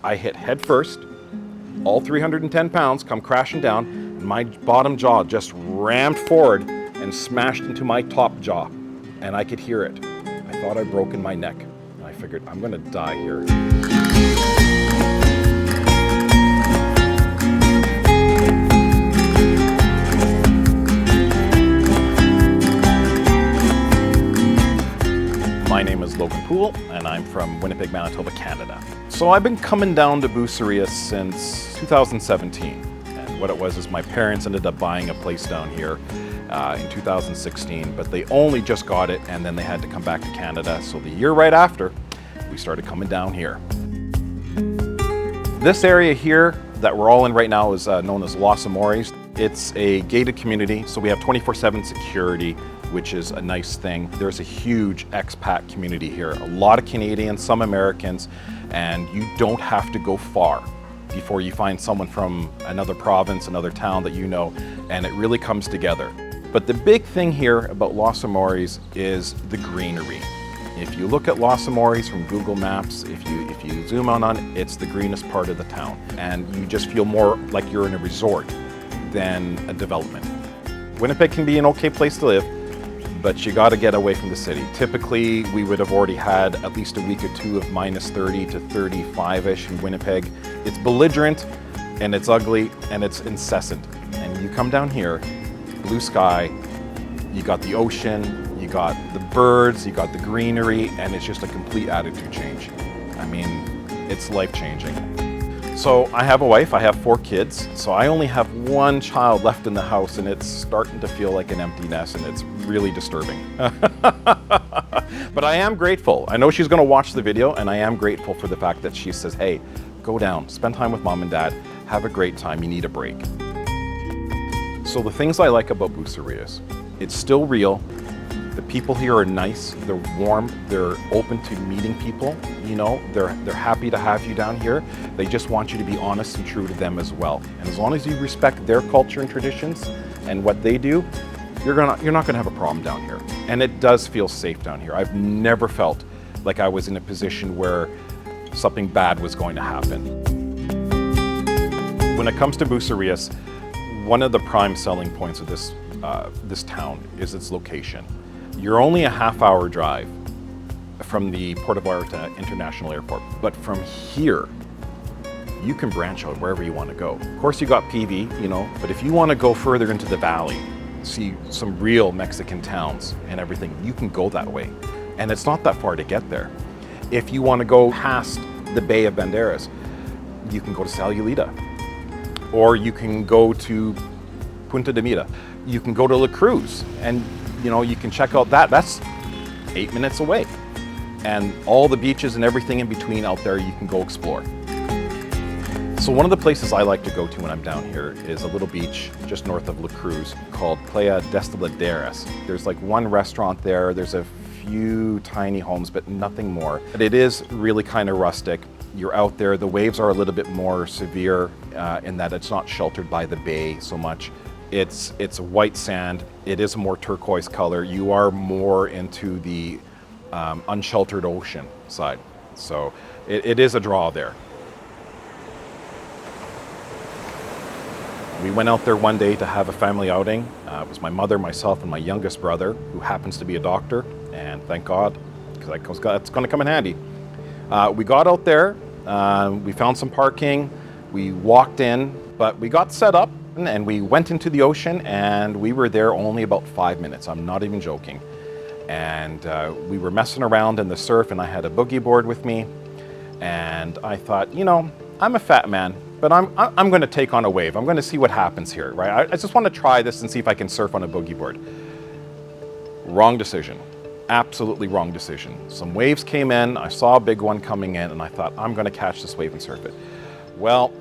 I hit head first, all 310 pounds come crashing down, and my bottom jaw just rammed forward and smashed into my top jaw, and I could hear it. I thought I'd broken my neck. I figured I'm gonna die here. My name is Logan Poole, and I'm from Winnipeg, Manitoba, Canada. So I've been coming down to Bucerias since 2017. And what it was is my parents ended up buying a place down here in 2016, but they only just got it and then they had to come back to Canada. So the year right after, we started coming down here. This area here that we're all in right now is known as Los Amores. It's a gated community, so we have 24/7 security, which is a nice thing. There's a huge expat community here, a lot of Canadians, some Americans, and you don't have to go far before you find someone from another province, another town that you know, and it really comes together. But the big thing here about Los Amores is the greenery. If you look at Los Amores from Google Maps, if you zoom on it, it's the greenest part of the town, and you just feel more like you're in a resort than a development. Winnipeg can be an okay place to live, but you got to get away from the city. Typically, we would have already had at least a week or two of -30 to 35-ish in Winnipeg. It's belligerent, and it's ugly, and it's incessant. And you come down here, blue sky, you got the ocean, you got the birds, you got the greenery, and it's just a complete attitude change. I mean, it's life-changing. So I have a wife, I have 4 kids, so I only have 1 child left in the house, and it's starting to feel like an empty nest, and it's really disturbing. But I am grateful. I know she's gonna watch the video, and I am grateful for the fact that she says, hey, go down, spend time with mom and dad, have a great time, you need a break. So the things I like about Bucerias, it's still real. The people here are nice, they're warm, they're open to meeting people, you know, they're happy to have you down here. They just want you to be honest and true to them as well. And as long as you respect their culture and traditions and what they do, you're not gonna have a problem down here. And it does feel safe down here. I've never felt like I was in a position where something bad was going to happen. When it comes to Bucerias, one of the prime selling points of this town is its location. You're only a half-hour drive from the Puerto Vallarta International Airport, but from here, you can branch out wherever you want to go. Of course, you got PV, you know, but if you want to go further into the valley, see some real Mexican towns and everything, you can go that way. And it's not that far to get there. If you want to go past the Bay of Banderas, you can go to Sayulita, or you can go to Punta de Mira. You can go to La Cruz, and you know, you can check out that. That's 8 minutes away. And all the beaches and everything in between out there, you can go explore. So one of the places I like to go to when I'm down here is a little beach just north of La Cruz called Playa Dadas. There's like one restaurant there. There's a few tiny homes, but nothing more. But it is really kind of rustic. You're out there. The waves are a little bit more severe in that it's not sheltered by the bay so much. It's white sand. It is a more turquoise color. You are more into the unsheltered ocean side. So it is a draw there. We went out there one day to have a family outing. It was my mother, myself, and my youngest brother, who happens to be a doctor. And thank God, because that's going to come in handy. We got out there. We found some parking. We walked in, but we got set up. And we went into the ocean, and we were there only about 5 minutes. I'm not even joking. And we were messing around in the surf, and I had a boogie board with me. And I thought, you know, I'm a fat man, but I'm going to take on a wave. I'm going to see what happens here, right? I just want to try this and see if I can surf on a boogie board. Wrong decision. Absolutely wrong decision. Some waves came in. I saw a big one coming in, and I thought, I'm going to catch this wave and surf it. Well,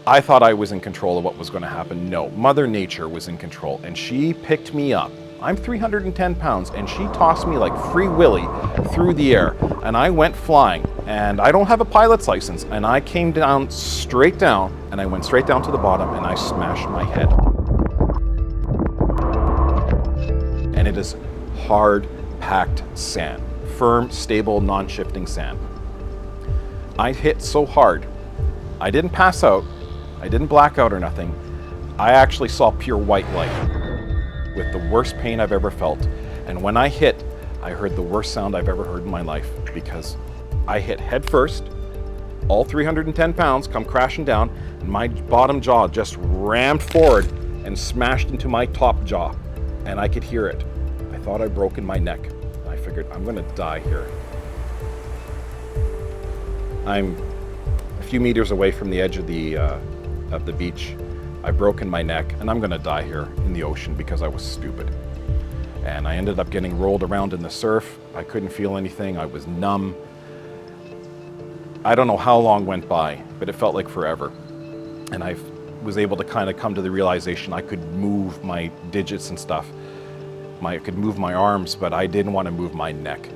I thought I was in control of what was going to happen. No, Mother Nature was in control, and she picked me up. I'm 310 pounds, and she tossed me like Free Willy through the air, and I went flying. And I don't have a pilot's license, and I came down straight down, and I went straight down to the bottom, and I smashed my head. And it is hard, packed sand, firm, stable, non-shifting sand. I hit so hard I didn't pass out. I didn't black out or nothing. I actually saw pure white light with the worst pain I've ever felt. And when I hit, I heard the worst sound I've ever heard in my life, because I hit head first, all 310 pounds come crashing down, and my bottom jaw just rammed forward and smashed into my top jaw, and I could hear it. I thought I'd broken my neck. I figured, I'm gonna die here. I'm a few meters away from the edge of the beach. I've broken my neck, and I'm gonna die here in the ocean because I was stupid. And I ended up getting rolled around in the surf. I couldn't feel anything. I was numb. I don't know how long went by, but it felt like forever. And I was able to kind of come to the realization I could move my digits and stuff. I could move my arms, but I didn't want to move my neck.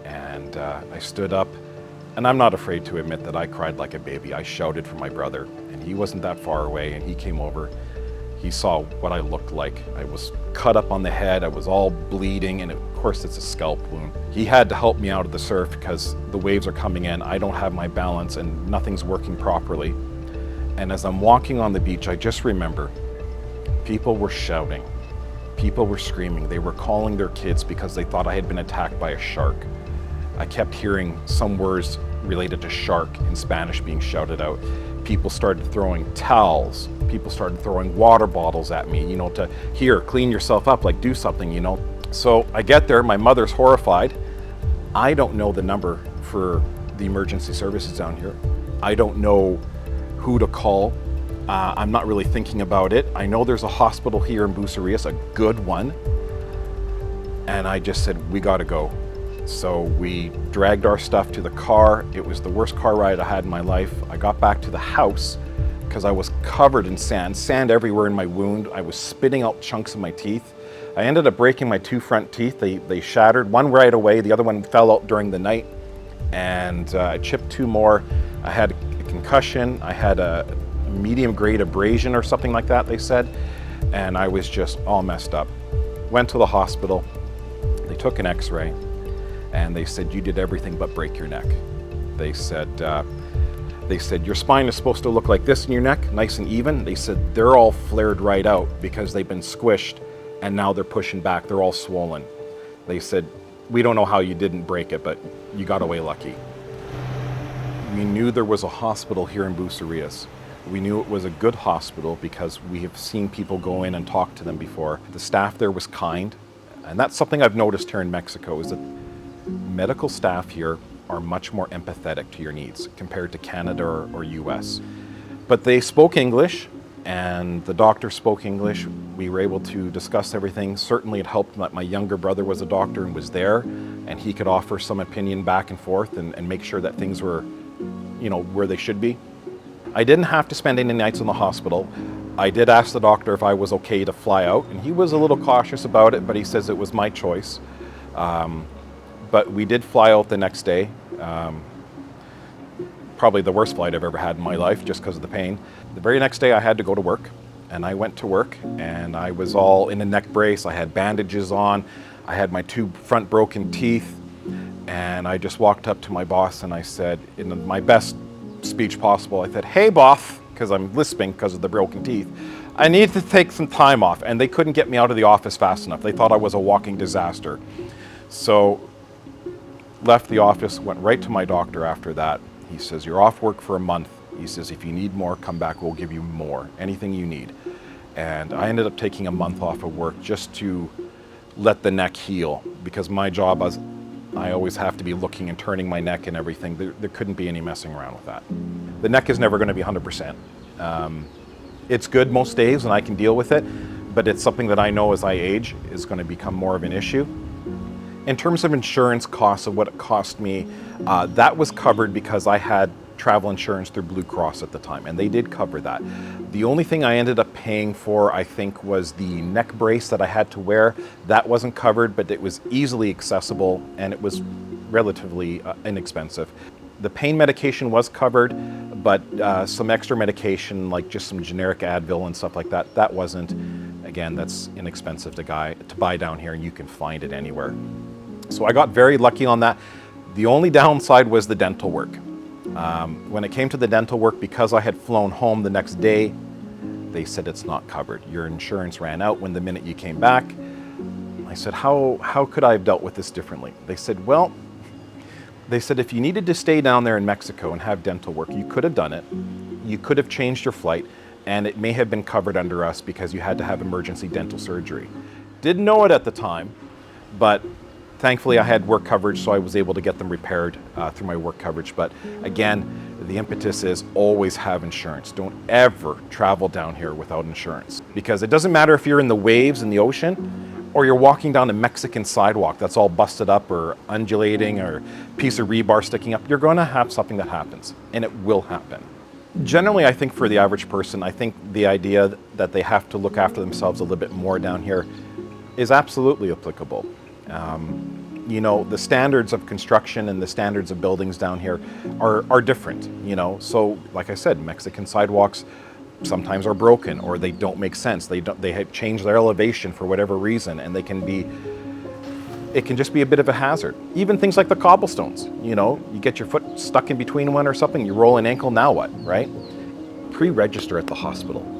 And I stood up, and I'm not afraid to admit that I cried like a baby. I shouted for my brother, and he wasn't that far away, and he came over. He saw what I looked like. I was cut up on the head, I was all bleeding, and of course it's a scalp wound. He had to help me out of the surf because the waves are coming in, I don't have my balance, and nothing's working properly. And as I'm walking on the beach, I just remember people were shouting, people were screaming, they were calling their kids because they thought I had been attacked by a shark. I kept hearing some words related to shark in Spanish being shouted out. People started throwing towels. People started throwing water bottles at me, to here, clean yourself up, like do something, So I get there, my mother's horrified. I don't know the number for the emergency services down here. I don't know who to call. I'm not really thinking about it. I know there's a hospital here in Bucerias, a good one. And I just said, we gotta go. So we dragged our stuff to the car. It was the worst car ride I had in my life. I got back to the house because I was covered in sand everywhere in my wound. I was spitting out chunks of my teeth. I ended up breaking my 2 front teeth. They shattered, one right away, the other one fell out during the night. And I chipped 2 more. I had a concussion. I had a medium grade abrasion or something like that, they said. And I was just all messed up. Went to the hospital. They took an x-ray. And they said, you did everything but break your neck. They said, your spine is supposed to look like this in your neck, nice and even. They said, they're all flared right out because they've been squished and now they're pushing back, they're all swollen. They said, we don't know how you didn't break it, but you got away lucky. We knew there was a hospital here in Bucerias. We knew it was a good hospital because we have seen people go in and talk to them before. The staff there was kind. And that's something I've noticed here in Mexico, is that medical staff here are much more empathetic to your needs compared to Canada or US. But they spoke English, and the doctor spoke English. We were able to discuss everything. Certainly it helped that my younger brother was a doctor and was there, and he could offer some opinion back and forth and make sure that things were, where they should be. I didn't have to spend any nights in the hospital. I did ask the doctor if I was okay to fly out, and he was a little cautious about it, but he says it was my choice. But we did fly out the next day. Probably the worst flight I've ever had in my life, just because of the pain. The very next day I had to go to work, and I went to work, and I was all in a neck brace. I had bandages on. I had my 2 front broken teeth, and I just walked up to my boss and I said, in my best speech possible, I said, hey boss, because I'm lisping because of the broken teeth, I need to take some time off. And they couldn't get me out of the office fast enough. They thought I was a walking disaster. So left the office, went right to my doctor after that. He says, you're off work for a month. He says, if you need more, come back, we'll give you more, anything you need. And I ended up taking a month off of work just to let the neck heal, because my job was, I always have to be looking and turning my neck and everything. There couldn't be any messing around with that. The neck is never going to be 100%. It's good most days and I can deal with it, but it's something that I know as I age is going to become more of an issue. In terms of insurance costs of what it cost me, that was covered because I had travel insurance through Blue Cross at the time, and they did cover that. The only thing I ended up paying for, I think, was the neck brace that I had to wear. That wasn't covered, but it was easily accessible and it was relatively inexpensive. The pain medication was covered, but some extra medication, like just some generic Advil and stuff like that, that wasn't. Again, that's inexpensive to buy down here, and you can find it anywhere. So I got very lucky on that. The only downside was the dental work. When it came to the dental work, because I had flown home the next day, they said it's not covered. Your insurance ran out when the minute you came back. I said, how could I have dealt with this differently? They said, well, if you needed to stay down there in Mexico and have dental work, you could have done it. You could have changed your flight, and it may have been covered under us because you had to have emergency dental surgery. Didn't know it at the time, but thankfully I had work coverage, so I was able to get them repaired through my work coverage. But again, the impetus is always have insurance. Don't ever travel down here without insurance, because it doesn't matter if you're in the waves in the ocean or you're walking down a Mexican sidewalk that's all busted up or undulating or a piece of rebar sticking up. You're going to have something that happens, and it will happen. Generally, I think for the average person, I think the idea that they have to look after themselves a little bit more down here is absolutely applicable. You know, the standards of construction and the standards of buildings down here are different, you know. So, like I said, Mexican sidewalks sometimes are broken, or they don't make sense. They have changed their elevation for whatever reason, and it can just be a bit of a hazard. Even things like the cobblestones, you know, you get your foot stuck in between one or something, you roll an ankle, now what, right? Pre-register at the hospital.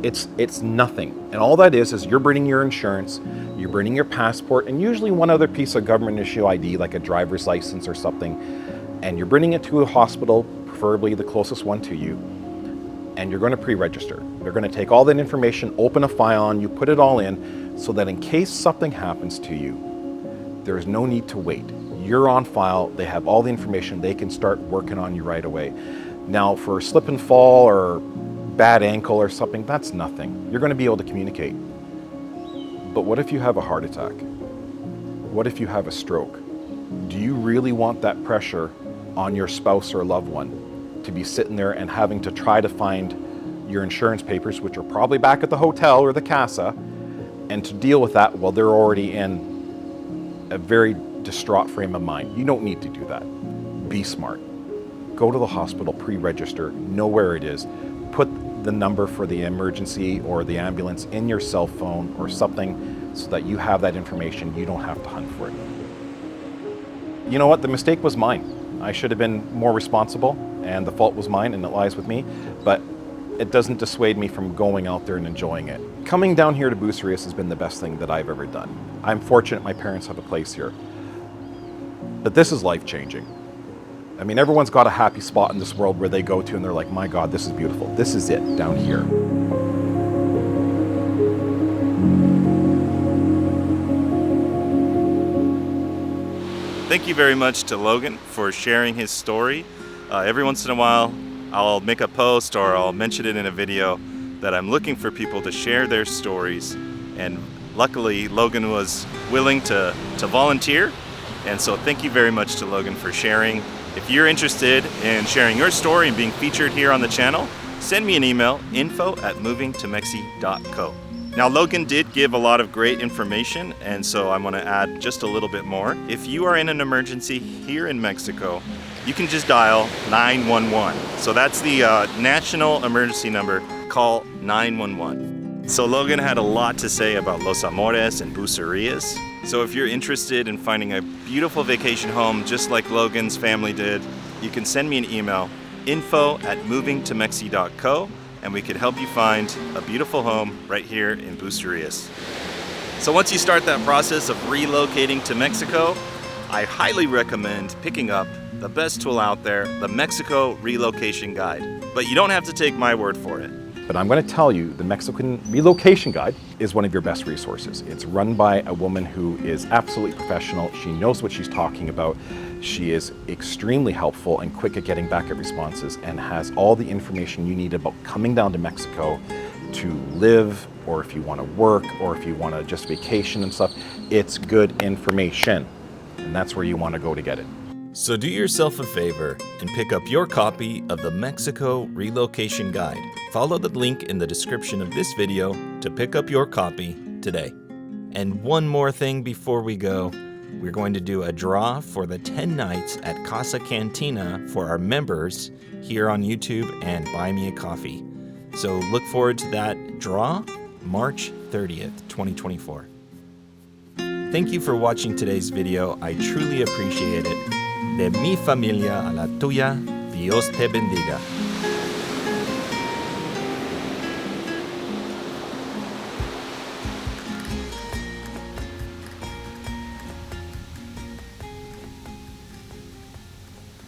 It's nothing. And all that is you're bringing your insurance, you're bringing your passport, and usually one other piece of government issue ID, like a driver's license or something, and you're bringing it to a hospital, preferably the closest one to you, and you're going to pre-register. They're going to take all that information, open a file on you, put it all in, so that in case something happens to you, there is no need to wait. You're on file, they have all the information, they can start working on you right away. Now, for slip and fall or bad ankle or something, that's nothing. You're going to be able to communicate. But what if you have a heart attack? What if you have a stroke? Do you really want that pressure on your spouse or loved one to be sitting there and having to try to find your insurance papers, which are probably back at the hotel or the casa, and to deal with that while they're already in a very distraught frame of mind? You don't need to do that. Be smart. Go to the hospital, pre-register, know where it is, put the number for the emergency or the ambulance in your cell phone or something so that you have that information. You don't have to hunt for it. You know what? The mistake was mine. I should have been more responsible, and the fault was mine, and it lies with me, but it doesn't dissuade me from going out there and enjoying it. Coming down here to Bucerias has been the best thing that I've ever done. I'm fortunate my parents have a place here, but this is life-changing. I mean, everyone's got a happy spot in this world where they go to and they're like, my God, this is beautiful. This is it down here. Thank you very much to Logan for sharing his story. Every once in a while, I'll make a post or I'll mention it in a video that I'm looking for people to share their stories. And luckily, Logan was willing to volunteer. And so thank you very much to Logan for sharing. If you're interested in sharing your story and being featured here on the channel, send me an email, info@movingtomexi.co. Now, Logan did give a lot of great information, and so I'm going to add just a little bit more. If you are in an emergency here in Mexico, you can just dial 911. So that's the national emergency number. Call 911. So Logan had a lot to say about Los Amores and Bucerias. So if you're interested in finding a beautiful vacation home just like Logan's family did, you can send me an email, info@movingtomexi.co, and we could help you find a beautiful home right here in Bucerias. So once you start that process of relocating to Mexico, I highly recommend picking up the best tool out there, the Mexico Relocation Guide. But you don't have to take my word for it. But I'm going to tell you, the Mexican Relocation Guide is one of your best resources. It's run by a woman who is absolutely professional. She knows what she's talking about. She is extremely helpful and quick at getting back at responses and has all the information you need about coming down to Mexico to live, or if you want to work, or if you want to just vacation and stuff. It's good information, and that's where you want to go to get it. So do yourself a favor and pick up your copy of the Mexico Relocation Guide. Follow the link in the description of this video to pick up your copy today. And one more thing before we go, we're going to do a draw for the 10 nights at Casa Cantina for our members here on YouTube and Buy Me a Coffee. So look forward to that draw, March 30th, 2024. Thank you for watching today's video. I truly appreciate it. De mi familia a la tuya, Dios te bendiga.